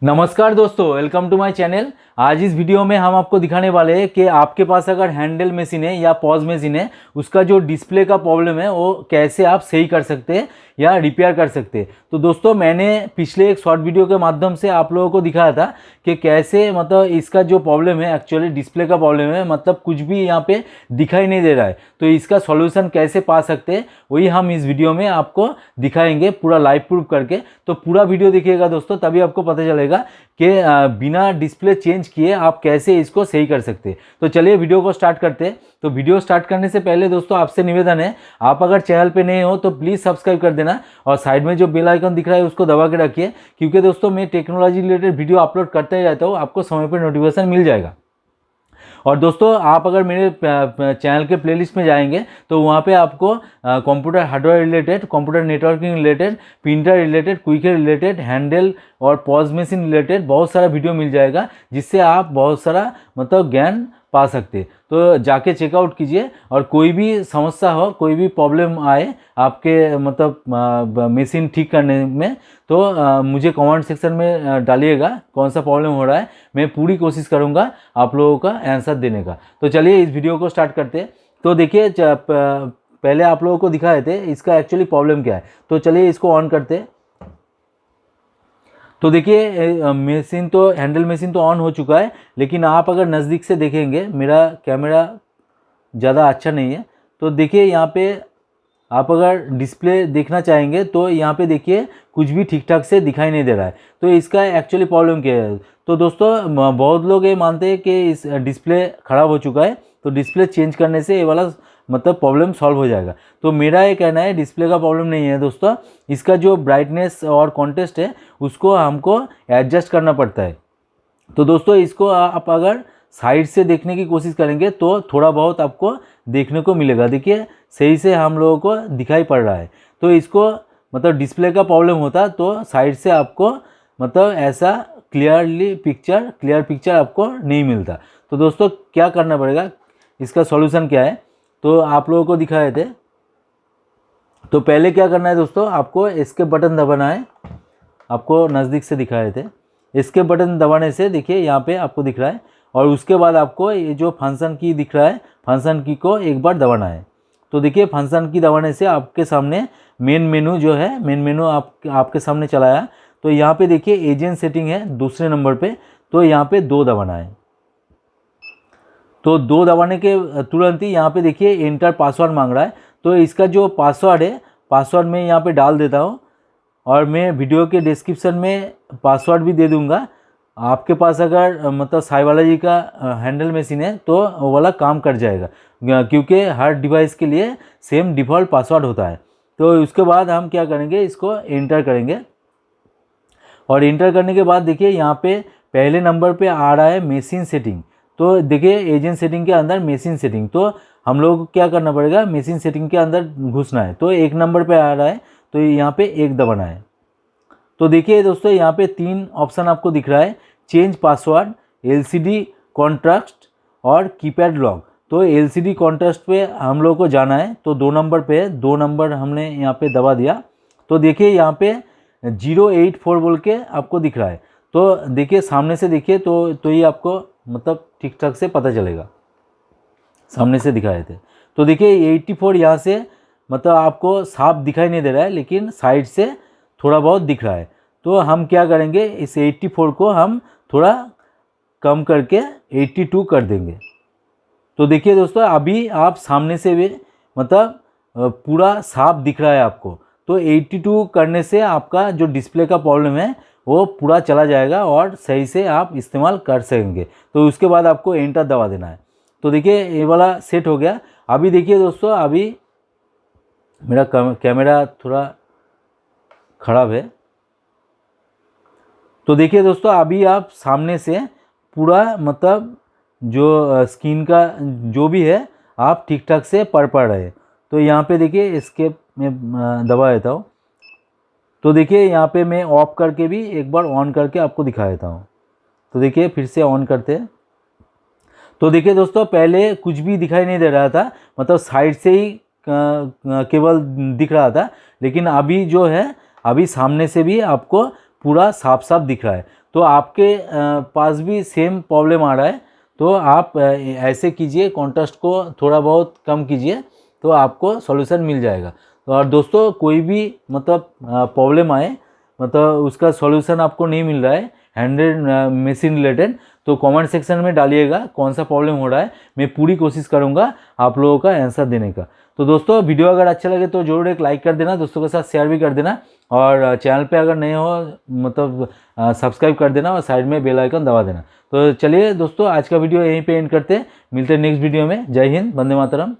नमस्कार दोस्तों, welcome to my channel. आज इस वीडियो में हम आपको दिखाने वाले हैं कि आपके पास अगर हैंडल मशीन है या पॉज मशीन है, उसका जो डिस्प्ले का प्रॉब्लम है वो कैसे आप सही कर सकते हैं या रिपेयर कर सकते हैं। तो दोस्तों, मैंने पिछले एक शॉर्ट वीडियो के माध्यम से आप लोगों को दिखाया था कि कैसे मतलब इसका जो प्रॉब्लम है, एक्चुअली डिस्प्ले का प्रॉब्लम है, मतलब कुछ भी यहाँ पे दिखाई नहीं दे रहा है। तो इसका सॉल्यूशन कैसे पा सकते हैं वही हम इस वीडियो में आपको दिखाएंगे, पूरा लाइव प्रूफ करके। तो पूरा वीडियो देखिएगा दोस्तों, तभी आपको पता चलेगा कि बिना डिस्प्ले चेंज किए आप कैसे इसको सही कर सकते हैं। तो चलिए वीडियो को स्टार्ट करते हैं। तो वीडियो स्टार्ट करने से पहले दोस्तों आपसे निवेदन है, आप अगर चैनल पे नए हो तो प्लीज़ सब्सक्राइब कर देना और साइड में जो बेल आइकन दिख रहा है उसको दबा के रखिए, क्योंकि दोस्तों मैं टेक्नोलॉजी रिलेटेड वीडियो अपलोड करते ही रहता हूँ, आपको समय पर नोटिफिकेशन मिल जाएगा। और दोस्तों, आप अगर मेरे चैनल के प्लेलिस्ट में जाएंगे तो वहाँ पे आपको computer hardware related, computer networking related, printer related, Quikr related, handle और पॉज मशीन रिलेटेड बहुत सारा वीडियो मिल जाएगा, जिससे आप बहुत सारा मतलब ज्ञान पा सकते। तो जाके चेकआउट कीजिए और कोई भी समस्या हो, कोई भी प्रॉब्लम आए आपके मतलब मशीन ठीक करने में, तो मुझे कमेंट सेक्शन में डालिएगा कौन सा प्रॉब्लम हो रहा है। मैं पूरी कोशिश करूँगा आप लोगों का आंसर देने का। तो चलिए इस वीडियो को स्टार्ट करते हैं। तो देखिए, पहले आप लोगों को दिखाए थे इसका एक्चुअली प्रॉब्लम क्या है। तो चलिए इसको ऑन करते हैं। तो देखिए, मशीन तो हैंडल मशीन तो ऑन हो चुका है, लेकिन आप अगर नज़दीक से देखेंगे, मेरा कैमरा ज़्यादा अच्छा नहीं है, तो देखिए यहाँ पे आप अगर डिस्प्ले देखना चाहेंगे तो यहाँ पे देखिए कुछ भी ठीक ठाक से दिखाई नहीं दे रहा है। तो इसका एक्चुअली प्रॉब्लम क्या है? तो दोस्तों, बहुत लोग ये मानते हैं कि इस डिस्प्ले ख़राब हो चुका है, तो डिस्प्ले चेंज करने से ये वाला मतलब प्रॉब्लम सॉल्व हो जाएगा। तो मेरा ये कहना है डिस्प्ले का प्रॉब्लम नहीं है दोस्तों, इसका जो ब्राइटनेस और कॉन्ट्रास्ट है उसको हमको एडजस्ट करना पड़ता है। तो दोस्तों, इसको आप अगर साइड से देखने की कोशिश करेंगे तो थोड़ा बहुत आपको देखने को मिलेगा। देखिए सही से हम लोगों को दिखाई पड़ रहा है। तो इसको मतलब डिस्प्ले का प्रॉब्लम होता तो साइड से आपको मतलब ऐसा क्लियर पिक्चर आपको नहीं मिलता। तो दोस्तों, क्या करना पड़ेगा, इसका सॉल्यूशन क्या है, तो आप लोगों को दिखाए थे। तो पहले क्या करना है दोस्तों, आपको एस्केप बटन दबाना है। आपको नज़दीक से दिखाए थे, एस्केप बटन दबाने से देखिए यहाँ पे आपको दिख रहा है, और उसके बाद आपको ये जो फंक्शन की दिख रहा है, फंक्शन की को एक बार दबाना है। तो देखिए फंक्शन की दबाने से आपके सामने मेन मेनू जो है, मेन मेनू आपके सामने चला आया। तो यहाँ पे देखिए एजेंट सेटिंग है दूसरे नंबर पे, तो यहाँ पे 2 दबाना है। तो 2 दबाने के तुरंत ही यहाँ पे देखिए एंटर पासवर्ड मांग रहा है। तो इसका जो पासवर्ड है, पासवर्ड मैं यहाँ पे डाल देता हूँ, और मैं वीडियो के डिस्क्रिप्शन में पासवर्ड भी दे दूँगा। आपके पास अगर मतलब साइबायोलॉजी का हैंडल मशीन है तो वो वाला काम कर जाएगा, क्योंकि हर डिवाइस के लिए सेम डिफ़ॉल्ट पासवर्ड होता है। तो उसके बाद हम क्या करेंगे, इसको एंटर करेंगे, और एंटर करने के बाद देखिए यहाँ पे पहले नंबर पे आ रहा है मशीन सेटिंग। तो देखिए एजेंट सेटिंग के अंदर मशीन सेटिंग, तो हम लोग को क्या करना पड़ेगा, मशीन सेटिंग के अंदर घुसना है। तो 1 नंबर पे आ रहा है, तो यहाँ पे 1 दबाना है। तो देखिए दोस्तों, यहाँ पे 3 ऑप्शन आपको दिख रहा है, चेंज पासवर्ड, LCD कॉन्ट्रास्ट और कीपैड लॉक। तो LCD कॉन्ट्रास्ट पे हम लोग को जाना है, तो 2 नंबर पे है, 2 नंबर हमने यहाँ पे दबा दिया। तो देखिए यहाँ पे 084 बोल के आपको दिख रहा है। तो देखिए सामने से देखिए तो ये आपको मतलब ठीक ठाक से पता चलेगा, सामने से दिखाए थे। तो देखिए 84 यहाँ से मतलब आपको साफ दिखाई नहीं दे रहा है, लेकिन साइड से थोड़ा बहुत दिख रहा है। तो हम क्या करेंगे, इस 84 को हम थोड़ा कम करके 82 कर देंगे। तो देखिए दोस्तों, अभी आप सामने से भी मतलब पूरा साफ दिख रहा है आपको। तो 82 करने से आपका जो डिस्प्ले का प्रॉब्लम है वो पूरा चला जाएगा और सही से आप इस्तेमाल कर सकेंगे। तो उसके बाद आपको एंटर दबा देना है। तो देखिए ये वाला सेट हो गया। अभी देखिए दोस्तों, अभी मेरा कैमरा थोड़ा ख़राब है। तो देखिए दोस्तों, अभी आप सामने से पूरा मतलब जो स्क्रीन का जो भी है आप ठीक ठाक से पढ़ रहे हैं। तो यहाँ पे देखिए एस्केप में दबा देता हूँ। तो देखिए यहाँ पे मैं ऑफ करके भी एक बार ऑन करके आपको दिखा देता हूँ। तो देखिए फिर से ऑन करते हैं। तो देखिए दोस्तों, पहले कुछ भी दिखाई नहीं दे रहा था, मतलब साइड से ही केवल दिख रहा था, लेकिन अभी जो है, अभी सामने से भी आपको पूरा साफ साफ दिख रहा है। तो आपके पास भी सेम प्रॉब्लम आ रहा है, तो आप ऐसे कीजिए, कॉन्ट्रास्ट को थोड़ा बहुत कम कीजिए, तो आपको सॉल्यूशन मिल जाएगा। तो और दोस्तों कोई भी मतलब प्रॉब्लम आए, मतलब उसका सॉल्यूशन आपको नहीं मिल रहा है हैंडल मशीन रिलेटेड, तो कमेंट सेक्शन में डालिएगा कौन सा प्रॉब्लम हो रहा है, मैं पूरी कोशिश करूँगा आप लोगों का आंसर देने का। तो दोस्तों वीडियो अगर अच्छा लगे तो जरूर एक लाइक कर देना, दोस्तों के साथ शेयर भी कर देना, और चैनल पे अगर नए हो मतलब सब्सक्राइब कर देना और साइड में बेल आइकन दबा देना। तो चलिए दोस्तों आज का वीडियो यहीं पे एंड करते हैं, मिलते हैं नेक्स्ट वीडियो में। जय हिंद, वंदे मातरम।